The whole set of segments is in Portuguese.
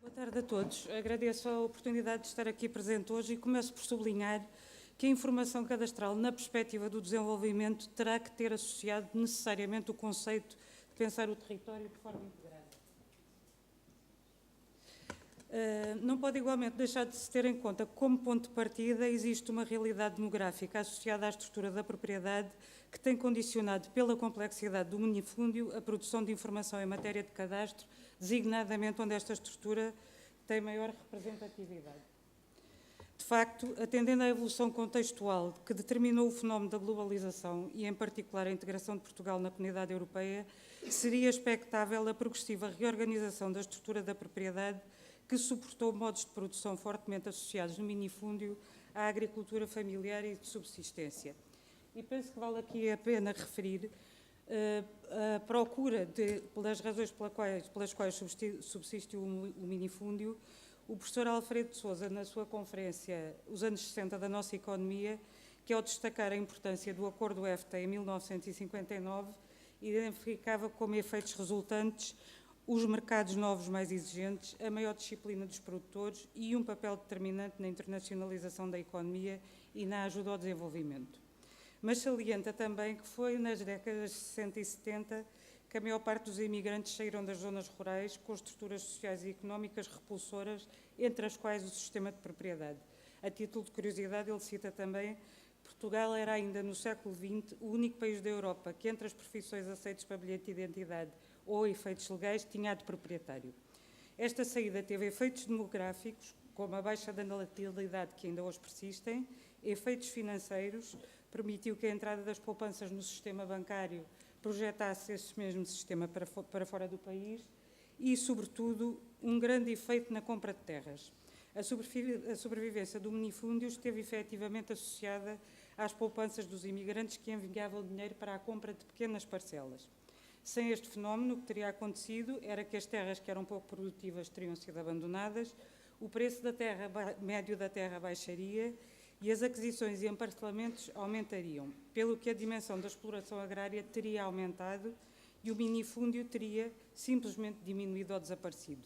Boa tarde a todos. Agradeço a oportunidade de estar aqui presente hoje e começo por sublinhar que a informação cadastral, na perspectiva do desenvolvimento, terá que ter associado necessariamente o conceito de pensar o território de forma integrada. Não pode igualmente deixar de se ter em conta que, como ponto de partida, existe uma realidade demográfica associada à estrutura da propriedade que tem condicionado, pela complexidade do minifúndio, a produção de informação em matéria de cadastro, designadamente onde esta estrutura tem maior representatividade. De facto, atendendo à evolução contextual que determinou o fenómeno da globalização e, em particular, a integração de Portugal na comunidade europeia, seria expectável a progressiva reorganização da estrutura da propriedade que suportou modos de produção fortemente associados no minifúndio à agricultura familiar e de subsistência. E penso que vale aqui a pena referir a procura, pelas razões pelas quais subsistiu o minifúndio. O professor Alfredo de Sousa, na sua conferência Os anos 60 da nossa economia, que ao destacar a importância do Acordo EFTA em 1959, identificava como efeitos resultantes os mercados novos mais exigentes, a maior disciplina dos produtores e um papel determinante na internacionalização da economia e na ajuda ao desenvolvimento. Mas salienta também que foi nas décadas de 60 e 70 que a maior parte dos imigrantes saíram das zonas rurais com estruturas sociais e económicas repulsoras, entre as quais o sistema de propriedade. A título de curiosidade, ele cita também Portugal era ainda no século XX o único país da Europa que, entre as profissões aceitas para bilhete de identidade ou efeitos legais, tinha a de proprietário. Esta saída teve efeitos demográficos, como a baixa da natalidade que ainda hoje persistem, efeitos financeiros, permitiu que a entrada das poupanças no sistema bancário projetasse esse mesmo sistema para fora do país e, sobretudo, um grande efeito na compra de terras. A sobrevivência do minifúndio esteve efetivamente associada às poupanças dos imigrantes que enviavam dinheiro para a compra de pequenas parcelas. Sem este fenómeno, o que teria acontecido era que as terras que eram pouco produtivas teriam sido abandonadas, o preço da terra, médio da terra baixaria e as aquisições e emparcelamentos aumentariam, pelo que a dimensão da exploração agrária teria aumentado e o minifúndio teria simplesmente diminuído ou desaparecido.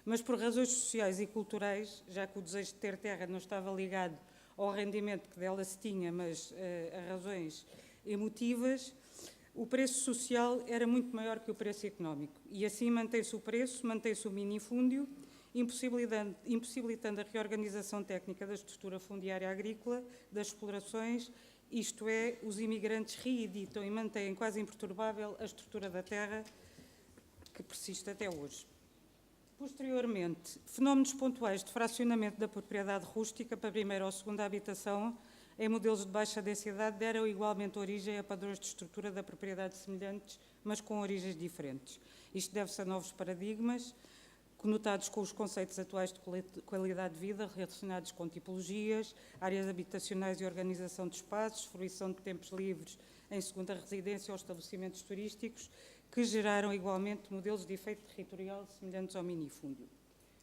Mas por razões sociais e culturais, já que o desejo de ter terra não estava ligado ao rendimento que dela se tinha, mas a razões emotivas, o preço social era muito maior que o preço económico. E assim mantém-se o preço, mantém-se o minifúndio, impossibilitando a reorganização técnica da estrutura fundiária agrícola, das explorações, isto é, os imigrantes reeditam e mantêm quase imperturbável a estrutura da terra que persiste até hoje. Posteriormente, fenómenos pontuais de fracionamento da propriedade rústica para a primeira ou segunda habitação em modelos de baixa densidade deram igualmente origem a padrões de estrutura da propriedade semelhantes, mas com origens diferentes. Isto deve-se a novos paradigmas, conotados com os conceitos atuais de qualidade de vida, relacionados com tipologias, áreas habitacionais e organização de espaços, fruição de tempos livres em segunda residência ou estabelecimentos turísticos, que geraram igualmente modelos de efeito territorial semelhantes ao minifúndio.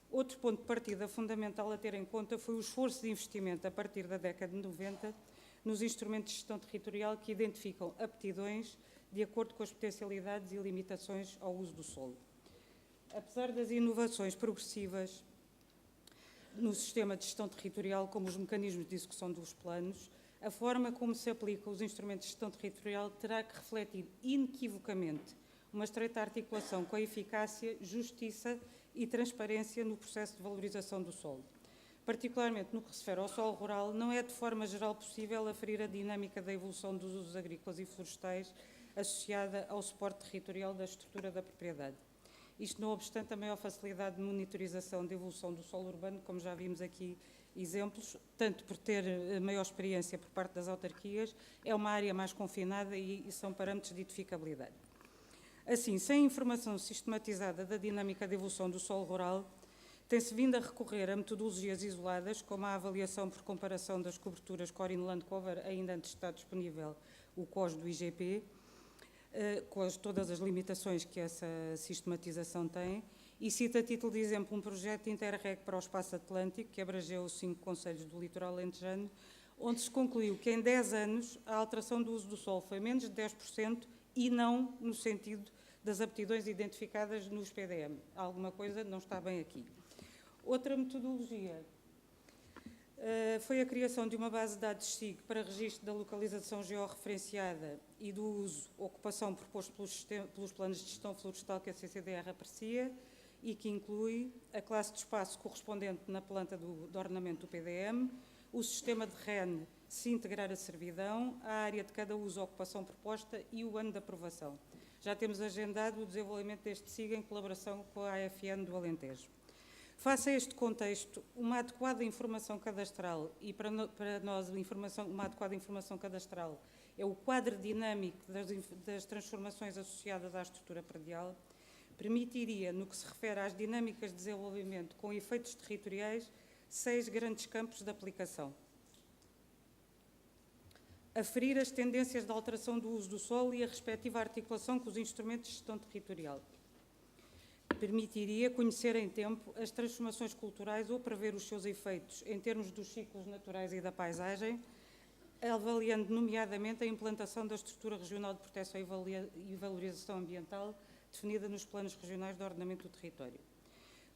Outro ponto de partida fundamental a ter em conta foi o esforço de investimento a partir da década de 90 nos instrumentos de gestão territorial que identificam aptidões de acordo com as potencialidades e limitações ao uso do solo. Apesar das inovações progressivas no sistema de gestão territorial, como os mecanismos de execução dos planos, a forma como se aplicam os instrumentos de gestão territorial terá que refletir inequivocamente uma estreita articulação com a eficácia, justiça e transparência no processo de valorização do solo. Particularmente no que se refere ao solo rural, não é de forma geral possível aferir a dinâmica da evolução dos usos agrícolas e florestais associada ao suporte territorial da estrutura da propriedade. Isto não obstante a maior facilidade de monitorização da evolução do solo urbano, como já vimos aqui exemplos, tanto por ter maior experiência por parte das autarquias, é uma área mais confinada e são parâmetros de edificabilidade. Assim, sem informação sistematizada da dinâmica de evolução do solo rural, tem-se vindo a recorrer a metodologias isoladas, como a avaliação por comparação das coberturas Core Land Cover, ainda antes de estar disponível o COS do IGP, com todas as limitações que essa sistematização tem, e cita a título de exemplo um projeto Interreg para o Espaço Atlântico, que abrangeu os 5 concelhos do litoral alentejano, onde se concluiu que em 10 anos a alteração do uso do solo foi menos de 10% e não no sentido das aptidões identificadas nos PDM. Alguma coisa não está bem aqui. Outra metodologia foi a criação de uma base de dados SIG para registro da localização georreferenciada e do uso, ocupação proposto pelos planos de gestão florestal que a CCDR aprecia e que inclui a classe de espaço correspondente na planta de ordenamento do PDM, o sistema de REN se integrar a servidão, a área de cada uso ou ocupação proposta e o ano de aprovação. Já temos agendado o desenvolvimento deste SIG em colaboração com a AFN do Alentejo. Face a este contexto, uma adequada informação cadastral, e para nós uma adequada informação cadastral é o quadro dinâmico das transformações associadas à estrutura predial, permitiria, no que se refere às dinâmicas de desenvolvimento com efeitos territoriais, 6 grandes campos de aplicação. Aferir as tendências de alteração do uso do solo e a respectiva articulação com os instrumentos de gestão territorial. Permitiria conhecer em tempo as transformações culturais ou prever os seus efeitos em termos dos ciclos naturais e da paisagem, avaliando nomeadamente a implantação da estrutura regional de proteção e valorização ambiental definida nos planos regionais de ordenamento do território.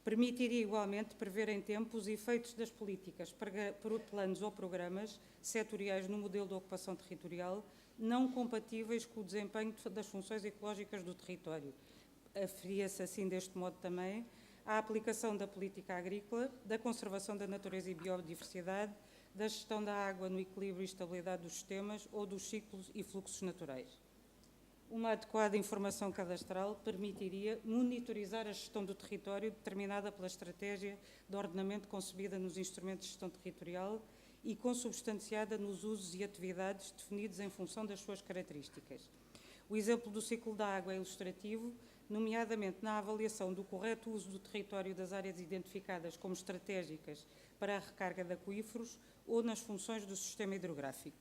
Permitiria igualmente prever em tempo os efeitos das políticas por planos ou programas setoriais no modelo de ocupação territorial não compatíveis com o desempenho das funções ecológicas do território. Aferia-se assim deste modo também à aplicação da política agrícola, da conservação da natureza e biodiversidade, da gestão da água no equilíbrio e estabilidade dos sistemas ou dos ciclos e fluxos naturais. Uma adequada informação cadastral permitiria monitorizar a gestão do território determinada pela estratégia de ordenamento concebida nos instrumentos de gestão territorial e consubstanciada nos usos e atividades definidos em função das suas características. O exemplo do ciclo da água é ilustrativo, nomeadamente na avaliação do correto uso do território das áreas identificadas como estratégicas para a recarga de aquíferos ou nas funções do sistema hidrográfico.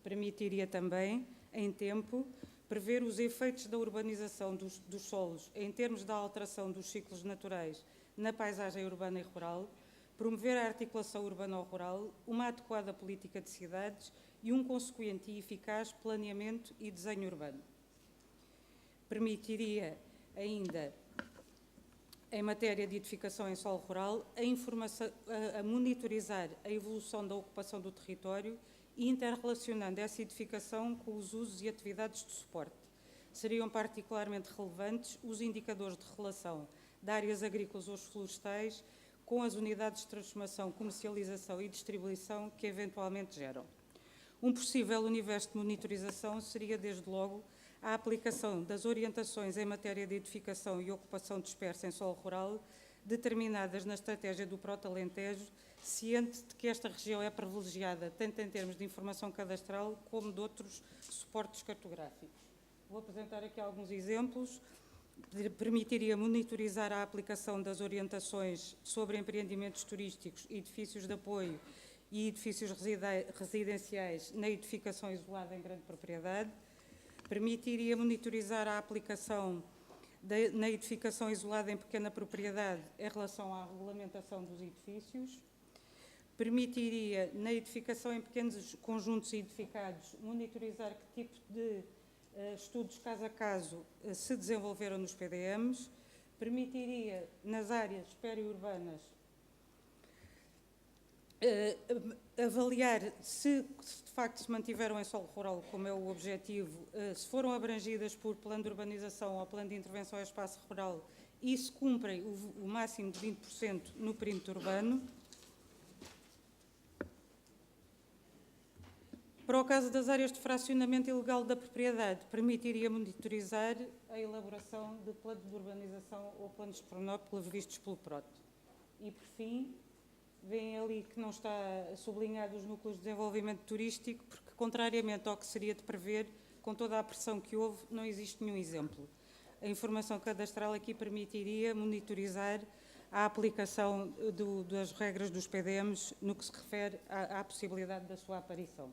Permitiria também, em tempo, prever os efeitos da urbanização dos solos em termos da alteração dos ciclos naturais na paisagem urbana e rural, promover a articulação urbano-rural, uma adequada política de cidades e um consequente e eficaz planeamento e desenho urbano. Permitiria ainda, em matéria de edificação em solo rural, a monitorizar a evolução da ocupação do território e interrelacionando essa edificação com os usos e atividades de suporte. Seriam particularmente relevantes os indicadores de relação de áreas agrícolas ou florestais com as unidades de transformação, comercialização e distribuição que eventualmente geram. Um possível universo de monitorização seria, desde logo, a aplicação das orientações em matéria de edificação e ocupação dispersa em solo rural, determinadas na estratégia do Proto-Alentejo, ciente de que esta região é privilegiada tanto em termos de informação cadastral como de outros suportes cartográficos. Vou apresentar aqui alguns exemplos. Permitiria monitorizar a aplicação das orientações sobre empreendimentos turísticos, edifícios de apoio e edifícios residenciais na edificação isolada em grande propriedade. Permitiria monitorizar a aplicação na edificação isolada em pequena propriedade em relação à regulamentação dos edifícios. Permitiria, na edificação em pequenos conjuntos edificados, monitorizar que tipo de estudos caso a caso se desenvolveram nos PDMs. Permitiria, nas áreas periurbanas, avaliar se de facto se mantiveram em solo rural, como é o objetivo, se foram abrangidas por plano de urbanização ou plano de intervenção ao espaço rural e se cumprem o máximo de 20% no perímetro urbano. Para o caso das áreas de fracionamento ilegal da propriedade, permitiria monitorizar a elaboração de planos de urbanização ou planos de pormenor vistos pelo PROT. E, por fim, veem ali que não está sublinhado os núcleos de desenvolvimento turístico, porque, contrariamente ao que seria de prever, com toda a pressão que houve, não existe nenhum exemplo. A informação cadastral aqui permitiria monitorizar a aplicação das regras dos PDMs no que se refere à possibilidade da sua aparição.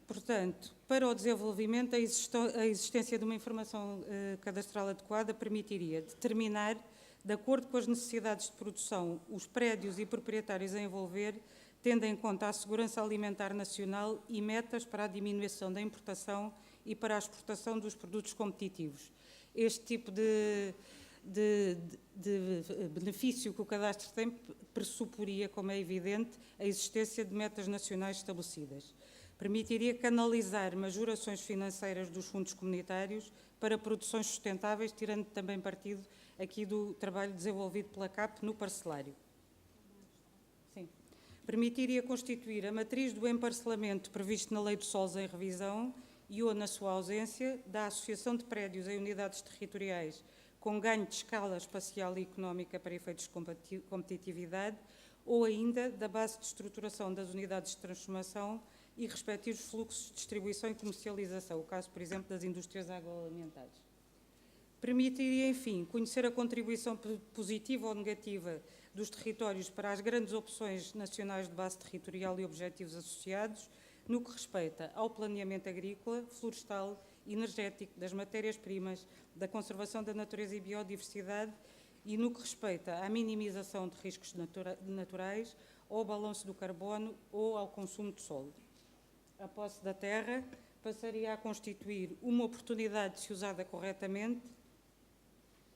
Portanto, para o desenvolvimento, a existência de uma informação cadastral adequada permitiria determinar, de acordo com as necessidades de produção, os prédios e proprietários a envolver, tendo em conta a segurança alimentar nacional e metas para a diminuição da importação e para a exportação dos produtos competitivos. Este tipo de de benefício que o cadastro tem pressuporia, como é evidente, a existência de metas nacionais estabelecidas. Permitiria canalizar majorações financeiras dos fundos comunitários para produções sustentáveis, tirando também partido aqui do trabalho desenvolvido pela CAP no parcelário. Sim. Permitiria constituir a matriz do emparcelamento previsto na Lei dos Solos em revisão e ou, na sua ausência, da associação de prédios em unidades territoriais com ganho de escala espacial e económica para efeitos de competitividade, ou ainda da base de estruturação das unidades de transformação e respectivos fluxos de distribuição e comercialização, o caso, por exemplo, das indústrias agroalimentares. Permitiria, enfim, conhecer a contribuição positiva ou negativa dos territórios para as grandes opções nacionais de base territorial e objetivos associados, no que respeita ao planeamento agrícola, florestal, energético, das matérias-primas, da conservação da natureza e biodiversidade e no que respeita à minimização de riscos naturais, ao balanço do carbono ou ao consumo de solo. A posse da terra passaria a constituir uma oportunidade, se usada corretamente,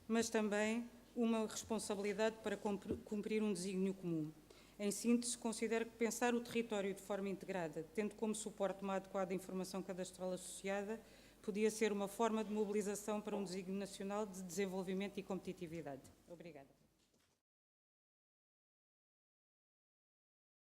mas também uma responsabilidade para cumprir um desígnio comum. Em síntese, considero que pensar o território de forma integrada, tendo como suporte uma adequada informação cadastral associada, podia ser uma forma de mobilização para um desígnio nacional de desenvolvimento e competitividade. Obrigada.